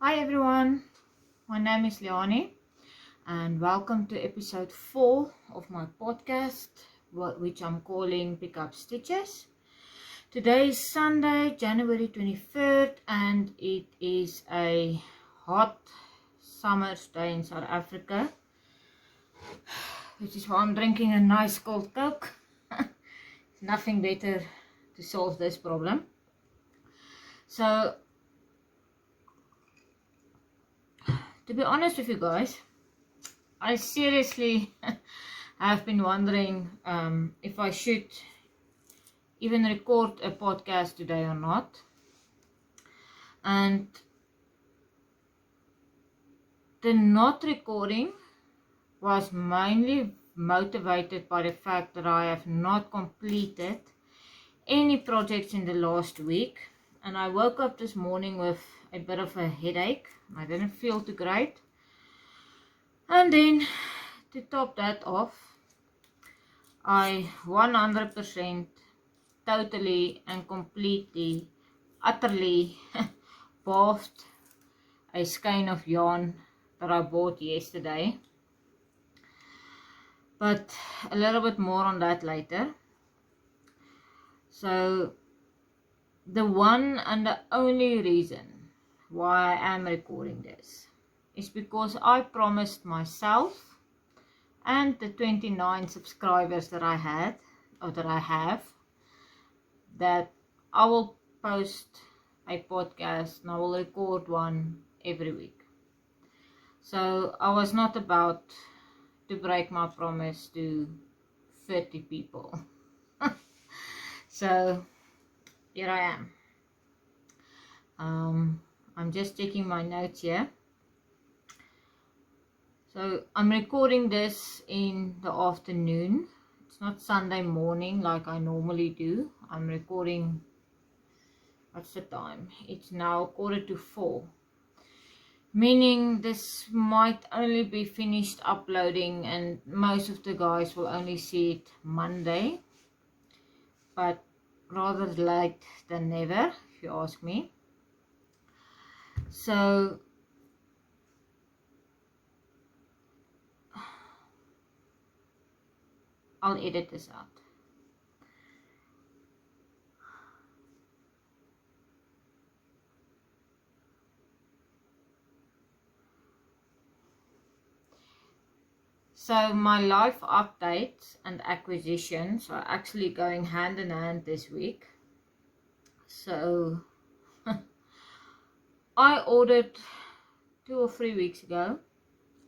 Hi everyone, my name is Leanie and welcome to episode 4 of my podcast, which I'm calling Pick Up Stitches. Today is Sunday, January 23rd, and it is a hot summer's day in South Africa, which is why I'm drinking a nice cold Coke. Nothing better to solve this problem. So, to be honest with you guys, I seriously have been wondering if I should even record a podcast today or not. And the not recording was mainly motivated by the fact that I have not completed any projects in the last week. And I woke up this morning with a bit of a headache. I didn't feel too great. And then to top that off, I 100% totally and completely, utterly bought a skein of yarn that I bought yesterday. But a little bit more on that later. So the one and the only reason why I am recording this is because I promised myself and the 29 subscribers that I have, that I will post a podcast and I will record one every week. So I was not about to break my promise to 30 people. So here I am. I'm just checking my notes here. So I'm recording this in the afternoon. It's not Sunday morning like I normally do. I'm recording, what's the time? It's now 3:45. Meaning this might only be finished uploading and most of the guys will only see it Monday. But rather late than never, if you ask me. So I'll edit this out. So my life updates and acquisitions are actually going hand in hand this week. So I ordered 2 or 3 weeks ago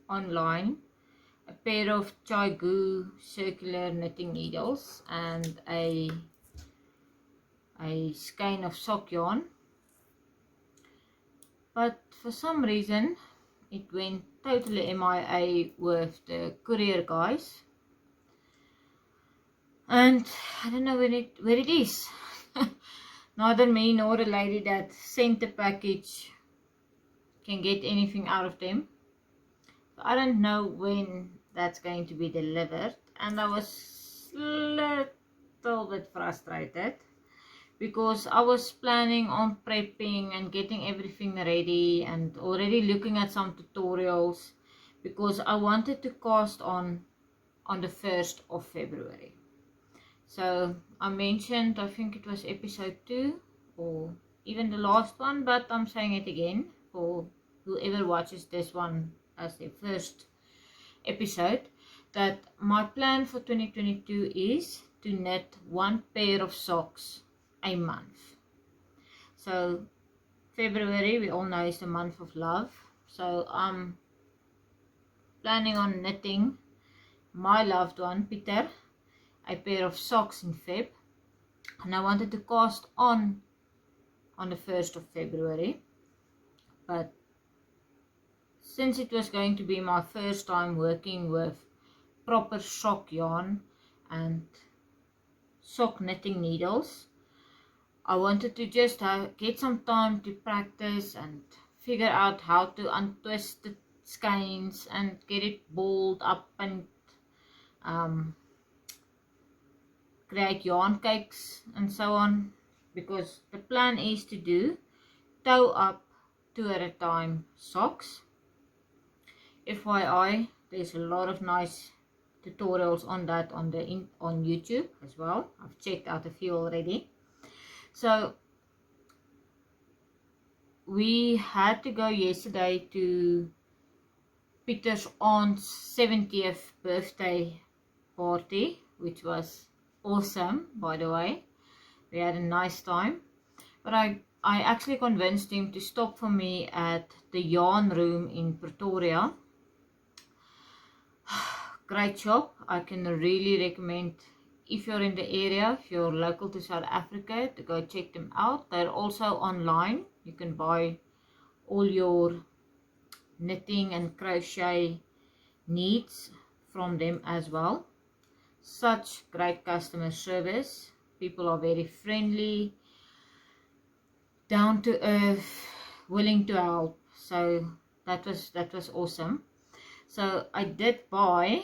online a pair of Chaigu circular knitting needles and a skein of sock yarn. But for some reason it went totally MIA with the courier guys. And I don't know where it is. Neither me nor the lady that sent the package can get anything out of them. So I don't know when that's going to be delivered. And I was a little bit frustrated because I was planning on prepping and getting everything ready and already looking at some tutorials because I wanted to cast on the 1st of February. So I mentioned, I think it was episode 2 or even the last one, but I'm saying it again for whoever watches this one as their first episode, that my plan for 2022 is to knit 1 pair of socks a month. So February, we all know, is the month of love. So I'm planning on knitting my loved one, Peter, a pair of socks in Feb, and I wanted to cast on the 1st of February, but since it was going to be my first time working with proper sock yarn and sock knitting needles, I wanted to just get some time to practice and figure out how to untwist the skeins and get it balled up and create yarn cakes and so on, because the plan is to do toe up 2 at a time socks. FYI, there's a lot of nice tutorials on that on YouTube as well. I've checked out a few already. So we had to go yesterday to Peter's aunt's 70th birthday party, which was awesome, by the way. We had a nice time, but I actually convinced him to stop for me at the yarn room in Pretoria. Great shop. I can really recommend, if you're in the area, if you're local to South Africa, to go check them out. They're also online. You can buy all your knitting and crochet needs from them as well. Such great customer service. People are very friendly, down to earth, willing to help. So that was awesome. So I did buy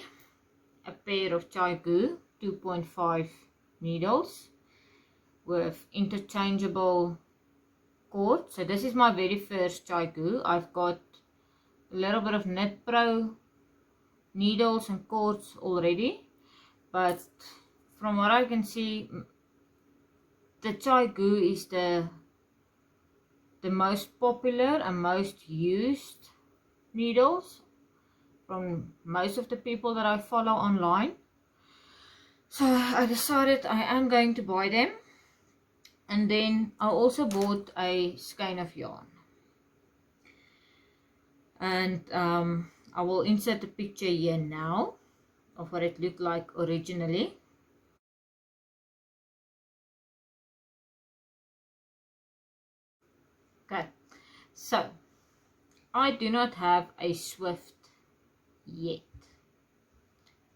a pair of Chaigu 2.5 needles with interchangeable cord. So this is my very first Chaigu. I've got a little bit of Knit Pro needles and cords already, but from what I can see, the Chaigu is the most popular and most used needles from most of the people that I follow online. So I decided I am going to buy them. And then I also bought a skein of yarn. And I will insert a picture here now of what it looked like originally. Okay, so I do not have a Swift yet.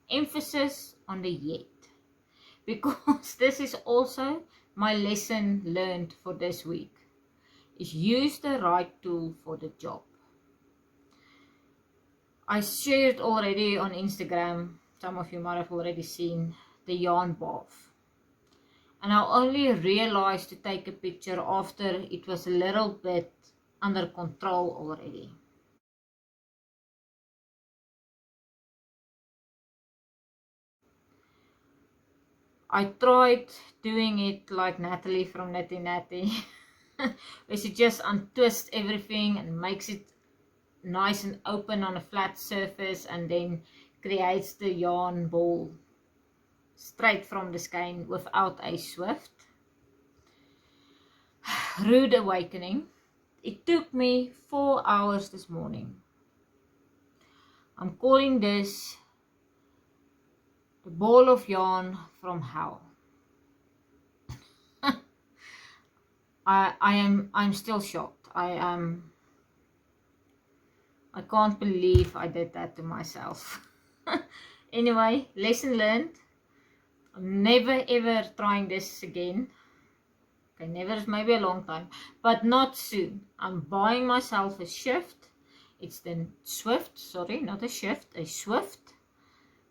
Emphasis on the yet, because this is also my lesson learned for this week, is use the right tool for the job. I shared already on Instagram, some of you might have already seen the yarn bath. And I only realized to take a picture after it was a little bit under control already. I tried doing it like Natalie from Natty Natty, where she just untwists everything and makes it nice and open on a flat surface and then creates the yarn ball straight from the skein without a Swift. Rude awakening. It took me 4 hours this morning. I'm calling this the ball of yarn from hell. I'm still shocked. I can't believe I did that to myself. Anyway, lesson learned. I'm never ever trying this again. Okay, never is maybe a long time, but not soon. I'm buying myself a Shift. It's the Swift, sorry, not a Shift, a Swift.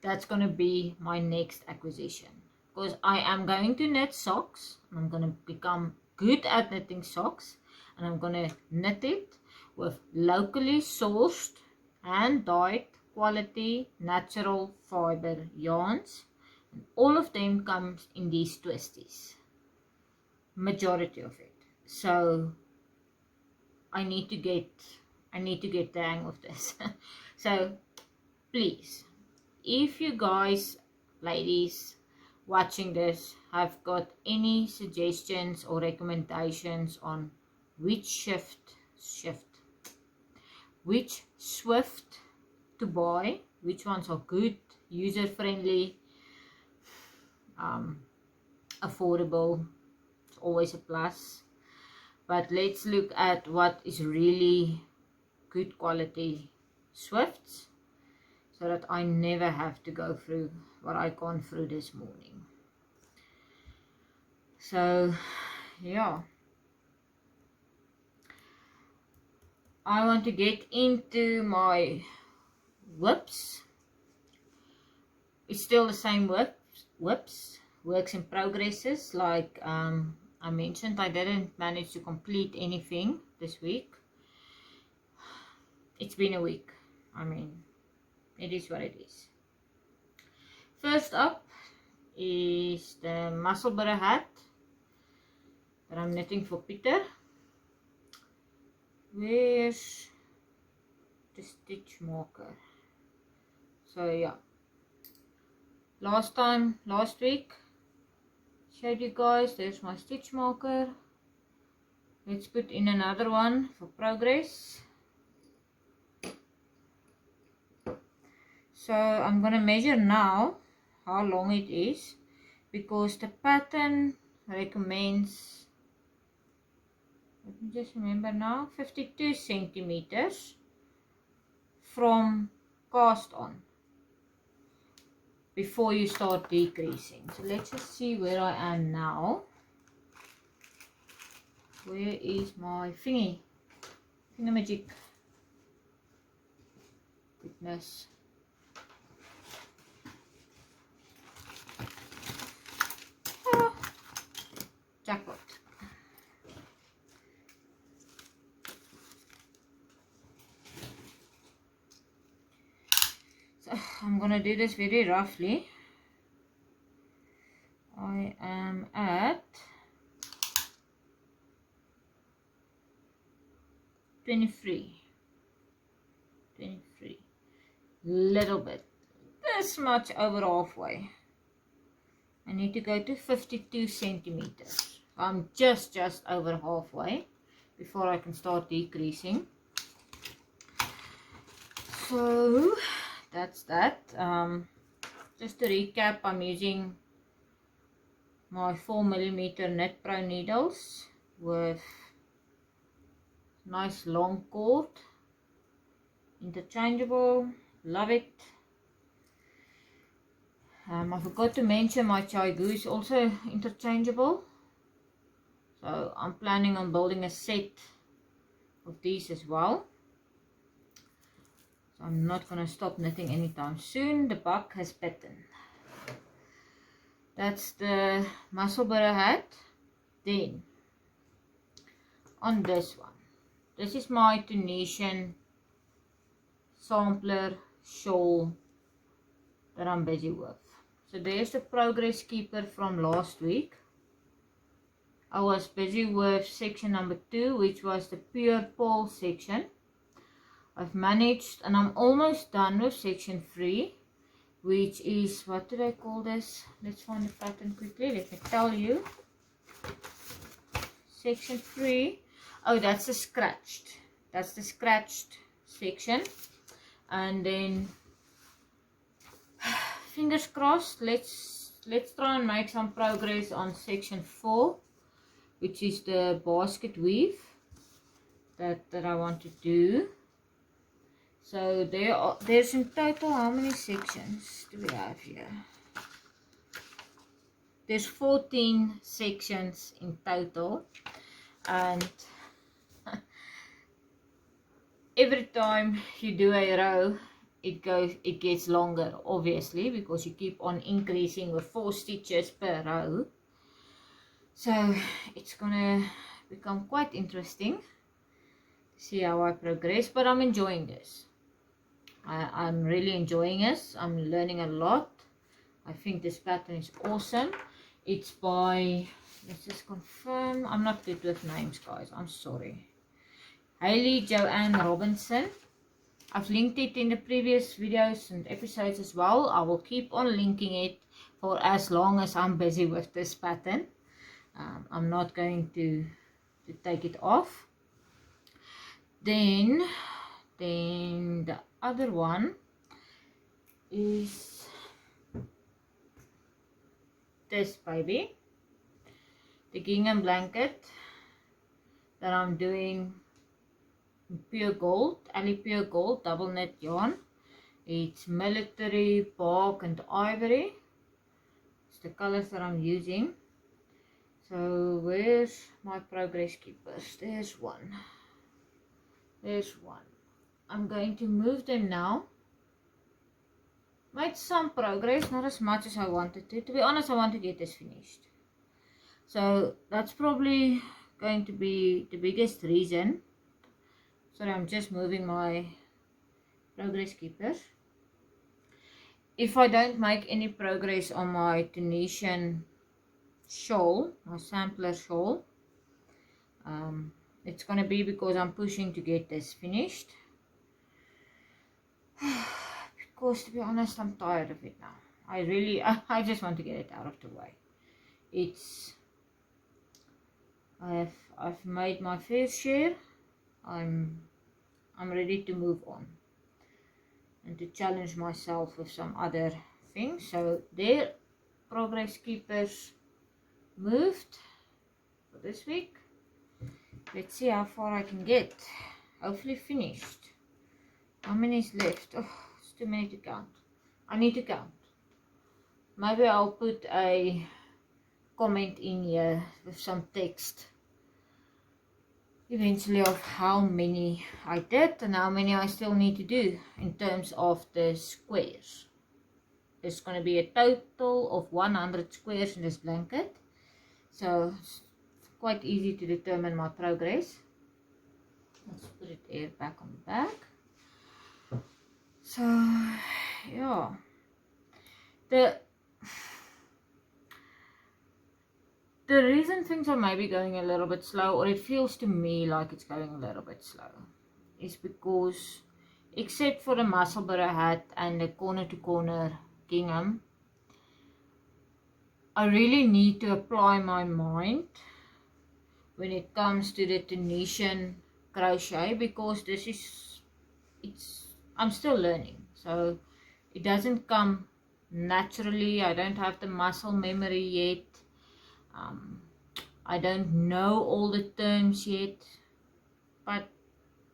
That's going to be my next acquisition, because I am going to knit socks. I'm going to become good at knitting socks, and I'm going to knit it with locally sourced and dyed quality natural fiber yarns, and all of them comes in these twisties, majority of it. So I need to get the hang of this. So please, if you guys, ladies watching this, have got any suggestions or recommendations on which which Swift to buy, which ones are good, user friendly, affordable, it's always a plus. But let's look at what is really good quality Swifts, so that I never have to go through what I gone through this morning. So yeah, I want to get into my whips. It's still the same whips, works in progresses. Like I mentioned, I didn't manage to complete anything this week. it's been a week. I mean, it is what it is. First up is the Musselburgh Hat that I'm knitting for Peter. Where's the stitch marker? So yeah, last week showed you guys, there's my stitch marker. Let's put in another one for progress. So I'm gonna measure now how long it is, because the pattern recommends, let me just remember now, 52 centimeters from cast on before you start decreasing. So let's just see where I am now. Where is my thingamajig? Goodness. Jackpot. So I'm gonna do this very roughly. I am at 23, little bit, this much over halfway. I need to go to 52 centimeters. I'm just over halfway before I can start decreasing. So that's that. Just to recap, I'm using my 4mm Knit Pro needles with nice long cord, interchangeable, love it. I forgot to mention my Chaigu is also interchangeable, so I'm planning on building a set of these as well. So I'm not going to stop knitting anytime soon. The buck has patterned. That's the Musselburgh Hat. Then on this one, this is my Tunisian sampler shawl that I'm busy with. So there's the progress keeper from last week. I was busy with section number 2, which was the pure pole section. I've managed, and I'm almost done with section 3, which is, what do they call this? Let's find the pattern quickly, let me tell you. Section 3, oh, that's the scratched section. And then fingers crossed, let's try and make some progress on section 4, which is the basket weave that I want to do. So there's in total, how many sections do we have here? There's 14 sections in total, and every time you do a row, it gets longer, obviously, because you keep on increasing with 4 stitches per row. So it's gonna become quite interesting to see how I progress, but I'm enjoying this. I'm really enjoying this. I'm learning a lot. I think this pattern is awesome. It's by, let's just confirm, I'm not good with names, guys, I'm sorry. Hayley Joanne Robinson. I've linked it in the previous videos and episodes as well. I will keep on linking it for as long as I'm busy with this pattern. I'm not going to take it off. Then the other one is this baby, the Gingham Blanket that I'm doing pure gold, Ali pure gold double knit yarn. It's military, bark and ivory. It's the colors that I'm using. So where's my progress keepers? There's one. I'm going to move them now. Made some progress, not as much as I wanted to. To be honest, I want to get this finished. So that's probably going to be the biggest reason. Sorry, I'm just moving my progress keepers. If I don't make any progress on my Tunisian shawl, my sampler shawl, it's gonna be because I'm pushing to get this finished. Because to be honest, I'm tired of it now. I just want to get it out of the way. I've made my fair share. I'm ready to move on and to challenge myself with some other things. So their progress keepers moved for this week. Let's see how far I can get. Hopefully finished. How many is left? Oh, it's too many to count. I need to count. Maybe I'll put a comment in here with some text eventually of how many I did and how many I still need to do in terms of the squares. There's going to be a total of 100 squares in this blanket, so it's quite easy to determine my progress. Let's put it here back on the back. So yeah, the reason things are maybe going a little bit slow, or it feels to me like it's going a little bit slow, is because except for the Musselburgh Hat and the corner to corner gingham, I really need to apply my mind when it comes to the Tunisian crochet, because I'm still learning, so it doesn't come naturally. I don't have the muscle memory yet. I don't know all the terms yet, but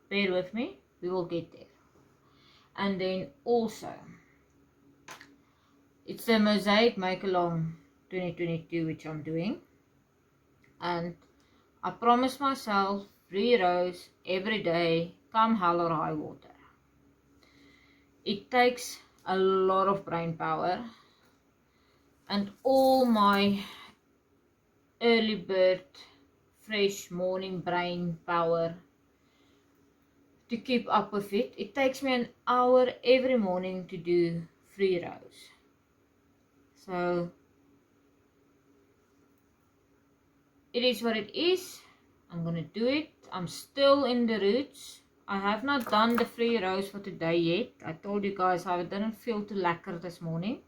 bear with me, we will get there. And then also, it's the Mosaic Make Along 2022 which I'm doing, and I promised myself 3 rows every day, come hell or high water. It takes a lot of brain power and all my early bird, fresh morning brain power to keep up with it. It takes me an hour every morning to do 3 rows. So it is what it is. I'm gonna do it. I'm still in the roots. I have not done the 3 rows for today yet. I told you guys I didn't feel too lekker this morning.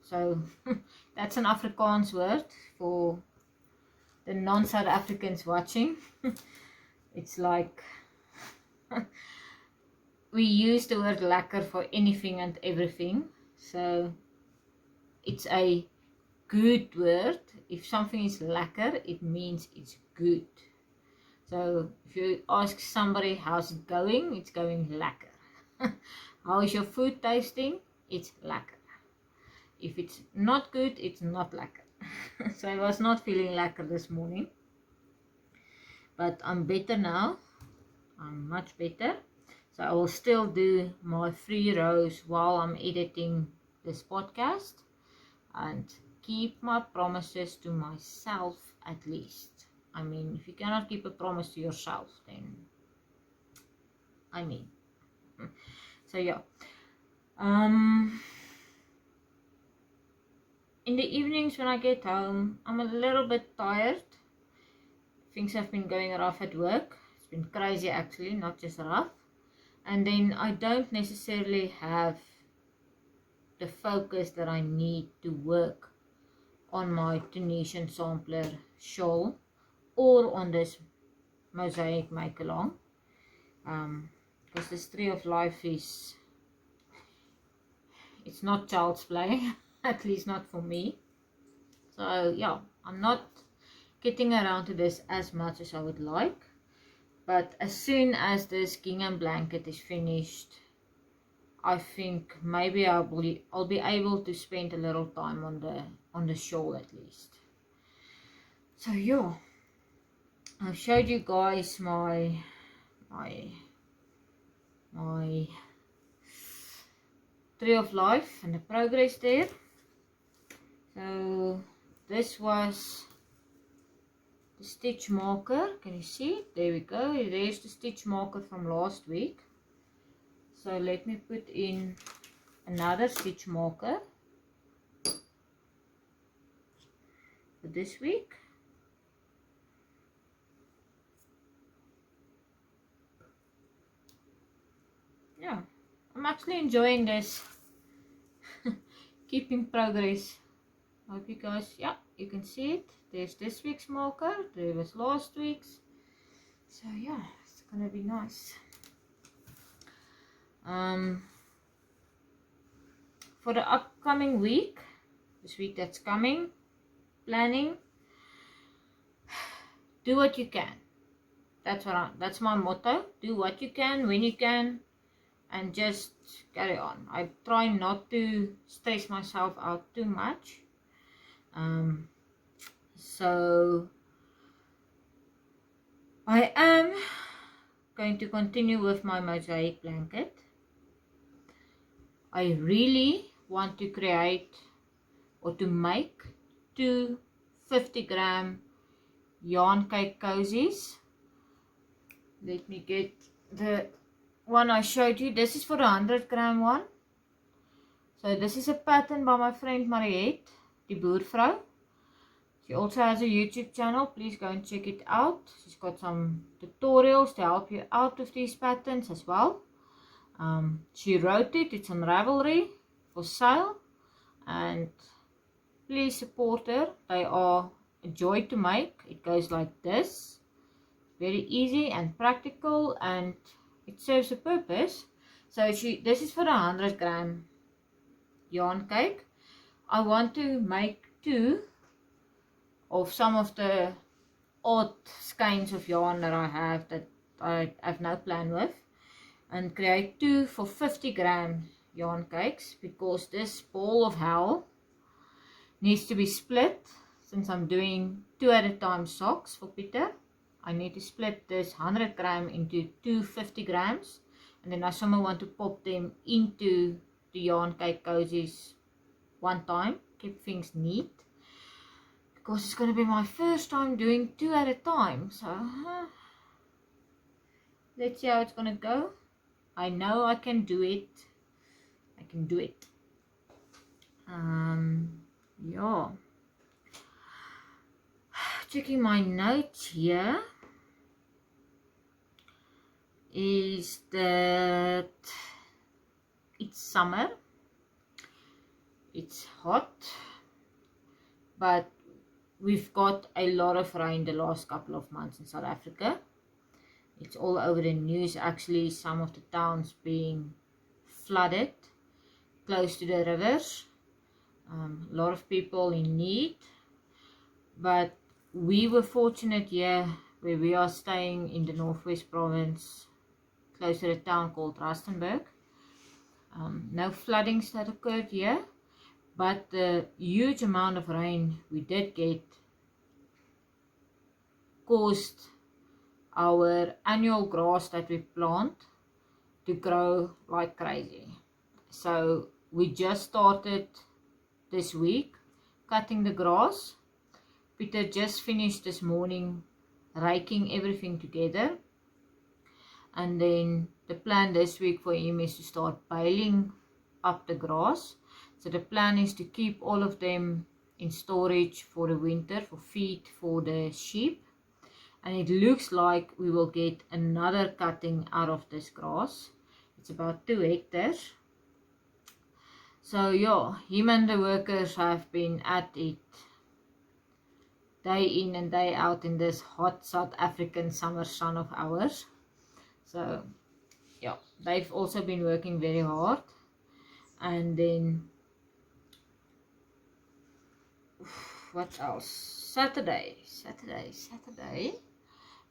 So that's an Afrikaans word for the non-South Africans watching. It's like we use the word lekker for anything and everything. So it's a good word. If something is lekker, it means it's good. So if you ask somebody how's it going, it's going lekker. How is your food tasting? It's lekker. If it's not good, it's not lekker. So I was not feeling lekker this morning, but I'm better now. I'm much better. So I will still do my 3 rows while I'm editing this podcast and keep my promises to myself at least. I mean, if you cannot keep a promise to yourself, then so yeah. In the evenings when I get home, I'm a little bit tired. Things have been going rough at work. It's been crazy actually, not just rough. And then I don't necessarily have the focus that I need to work on my Tunisian sampler shawl or on this Mosaic Make Along. Because this Tree of Life it's not child's play. At least not for me. So yeah, I'm not getting around to this as much as I would like, but as soon as this Gingham Blanket is finished, I think maybe I'll be able to spend a little time on the shawl at least. So yeah, I've showed you guys my Tree of Life and the progress there. So this was the stitch marker. Can you see it? There we go. There's the stitch marker from last week. So let me put in another stitch marker for this week. Yeah, I'm actually enjoying this. Keeping progress. Hope you guys, yeah, you can see it. There's this week's marker, there was last week's. So yeah, it's gonna be nice. For the upcoming week, this week that's coming, planning, do what you can. That's my motto. Do what you can, when you can, and just carry on. I try not to stress myself out too much. So I am going to continue with my mosaic blanket. I really want to create or to make 2 50-gram yarn cake cozies. Let me get the one I showed you. This is for the 100-gram one. So this is a pattern by my friend Mariette, Die Boervrou. She also has a YouTube channel. Please go and check it out. She's got some tutorials to help you out with these patterns as well. She wrote it. It's on Ravelry for sale. And please support her. They are a joy to make. It goes like this. Very easy and practical, and it serves a purpose. So this is for the 100-gram yarn cake. I want to make 2 of some of the odd skeins of yarn that I have that I have no plan with, and create 2 for 50-gram yarn cakes, because this ball of hell needs to be split. Since I'm doing 2 at a time socks for Peter, I need to split this 100-gram into 2 50-grams, and then I somehow want to pop them into the yarn cake cozies one time, keep things neat, because it's going to be my first time doing 2 at a time. So let's see how it's going to go. I know I can do it. I can do it. Yeah. Checking my notes here is that it's summer, it's hot, but we've got a lot of rain the last couple of months in South Africa. It's all over the news actually, some of the towns being flooded close to the rivers. A lot of people in need, but we were fortunate here where we are staying in the Northwest Province, close to a town called Rustenburg. No floodings that occurred here, but the huge amount of rain we did get caused our annual grass that we plant to grow like crazy. So we just started this week cutting the grass. Peter just finished this morning raking everything together, and then the plan this week for him is to start baling up the grass. So the plan is to keep all of them in storage for the winter for feed for the sheep, and it looks like we will get another cutting out of this grass. It's about 2 hectares. So yeah, him and the workers have been at it day in and day out in this hot South African summer sun of ours. So yeah, they've also been working very hard. And then what else? Saturday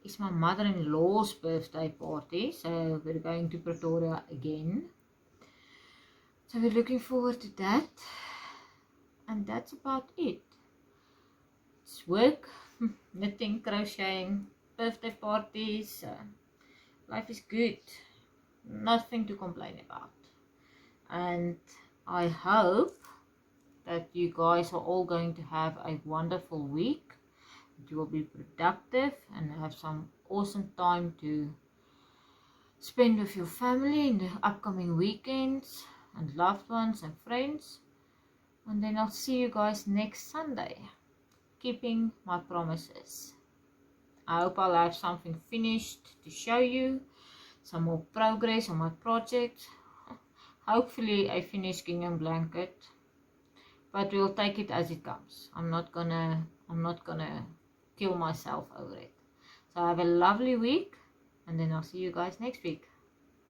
is my mother-in-law's birthday party, so we're going to Pretoria again. So we're looking forward to that, and that's about it. It's work, knitting, crocheting, birthday parties. Life is good, nothing to complain about. And I hope that you guys are all going to have a wonderful week. that you will be productive and have some awesome time to spend with your family in the upcoming weekends and loved ones and friends. And then I'll see you guys next Sunday, keeping my promises. I hope I'll have something finished to show you, some more progress on my project. Hopefully a finished gingham blanket, but we'll take it as it comes. I'm not gonna kill myself over it. So have a lovely week, and then I'll see you guys next week.